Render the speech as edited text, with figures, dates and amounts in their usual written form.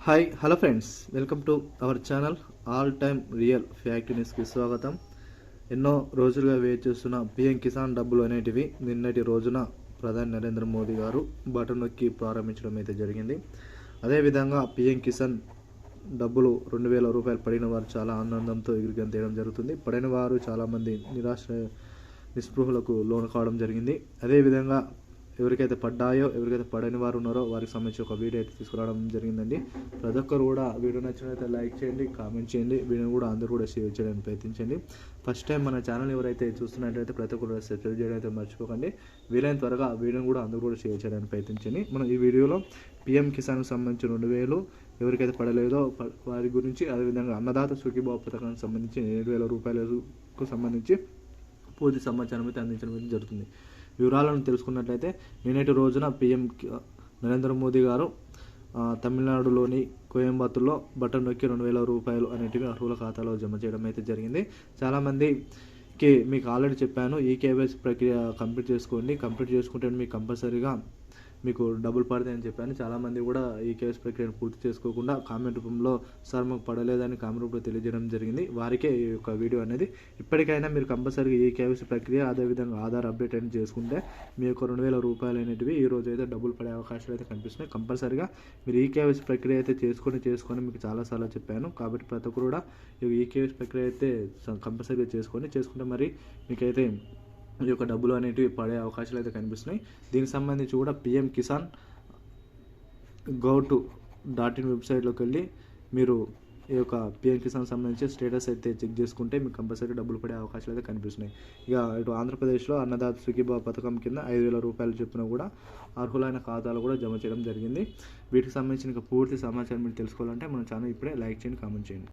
Hi hello friends, welcome to our channel all time real fact న్యూస్కి స్వాగతం. ఎన్నో రోజులుగా వేచి చూస్తున్న పిఎం కిసాన్ డబ్బులు అనేటివి నిన్నటి రోజున ప్రధాని నరేంద్ర మోదీ గారు బటన్ నొక్కి ప్రారంభించడం అయితే జరిగింది. అదేవిధంగా పిఎం కిసాన్ డబ్బులు 2,000 రూపాయలు పడిన వారు చాలా ఆనందంతో ఎగిరిగంతేయడం జరుగుతుంది. పడిన వారు చాలామంది నిస్పృహులకు లోను కావడం జరిగింది. అదేవిధంగా ఎవరికైతే పడ్డాయో, ఎవరికైతే పడని వారు ఉన్నారో వారికి సంబంధించి ఒక వీడియో అయితే తీసుకురావడం జరిగిందండి. ప్రతి ఒక్కరు కూడా వీడియో నచ్చినట్లయితే లైక్ చేయండి, కామెంట్ చేయండి, వీడియోని కూడా అందరూ కూడా షేర్ చేయడానికి ప్రయత్నించండి. ఫస్ట్ టైం మన ఛానల్ ఎవరైతే చూస్తున్నట్లయితే ప్రతి ఒక్కరు సబ్స్క్రైబ్ చేయడం అయితే మర్చిపోకండి. వీలైన త్వరగా వీడియోని కూడా అందరూ కూడా షేర్ చేయడానికి ప్రయత్నించండి. మనం ఈ వీడియోలో పిఎం కిసాన్కి సంబంధించి 2,000 ఎవరికైతే పడలేదో వారి గురించి, అదేవిధంగా అన్నదాత సుఖీభావ పథకానికి సంబంధించి 7,000 రూపాయలకు సంబంధించి పూర్తి సమాచారం అయితే అందించడం అయితే జరుగుతుంది. వివరాలను తెలుసుకున్నట్లయితే నిన్నటి రోజున పిఎం నరేంద్ర మోదీ గారు తమిళనాడులోని కోయంబత్తూరులో బటన్ నొక్కి 2,000 రూపాయలు అనేటివి అర్హుల ఖాతాలో జమ చేయడం అయితే జరిగింది. చాలామందికి మీకు ఆల్రెడీ చెప్పాను, ఈ కేవైసీ ప్రక్రియ కంప్లీట్ చేసుకుంటే మీకు కంపల్సరీగా మీకు డబ్బులు పడతాయని చెప్పాను. చాలామంది కూడా ఈ కేవైసీ ప్రక్రియను పూర్తి చేసుకోకుండా కామెంట్ రూపంలో సార్ మాకు పడలేదని కామెంట్ రూపంలో తెలియజేయడం జరిగింది. వారికే ఈ యొక్క వీడియో అనేది. ఇప్పటికైనా మీరు కంపల్సరీగా ఈ కేవైసీ ప్రక్రియ, అదేవిధంగా ఆధార్ అప్డేట్ అనేది చేసుకుంటే మీ యొక్క 2,000 రూపాయలు అనేటివి ఈ రోజు అయితే డబ్బులు పడే అవకాశాలు అయితే కనిపిస్తున్నాయి. కంపల్సరీగా మీరు ఈ కేవైసీ ప్రక్రియ అయితే చేసుకొని మీకు చాలాసార్లు చెప్పాను. కాబట్టి ప్రతి ఒక్కరు కూడా ఈ కేవైసీ ప్రక్రియ అయితే కంపల్సరీగా చేసుకుంటే మరి మీకైతే ఈ యొక్క డబ్బులు అనేటివి పడే అవకాశాలు అయితే కనిపిస్తున్నాయి. దీనికి సంబంధించి కూడా పిఎం కిసాన్ gov.in వెబ్సైట్లోకి వెళ్ళి మీరు ఈ యొక్క పిఎం కిసాన్ సంబంధించి స్టేటస్ అయితే చెక్ చేసుకుంటే మీకు కంపల్సరీ డబ్బులు పడే అవకాశాలు అయితే కనిపిస్తున్నాయి. ఇక ఇటు ఆంధ్రప్రదేశ్లో అన్నదాత సుఖీభావ పథకం కింద 5,000 రూపాయలు చొప్పున కూడా అర్హులైన ఖాతాలు కూడా జమ చేయడం జరిగింది. వీటికి సంబంధించిన పూర్తి సమాచారం మీరు తెలుసుకోవాలంటే మన ఛానల్ ఇప్పుడే లైక్ చేయండి, కామెంట్ చేయండి.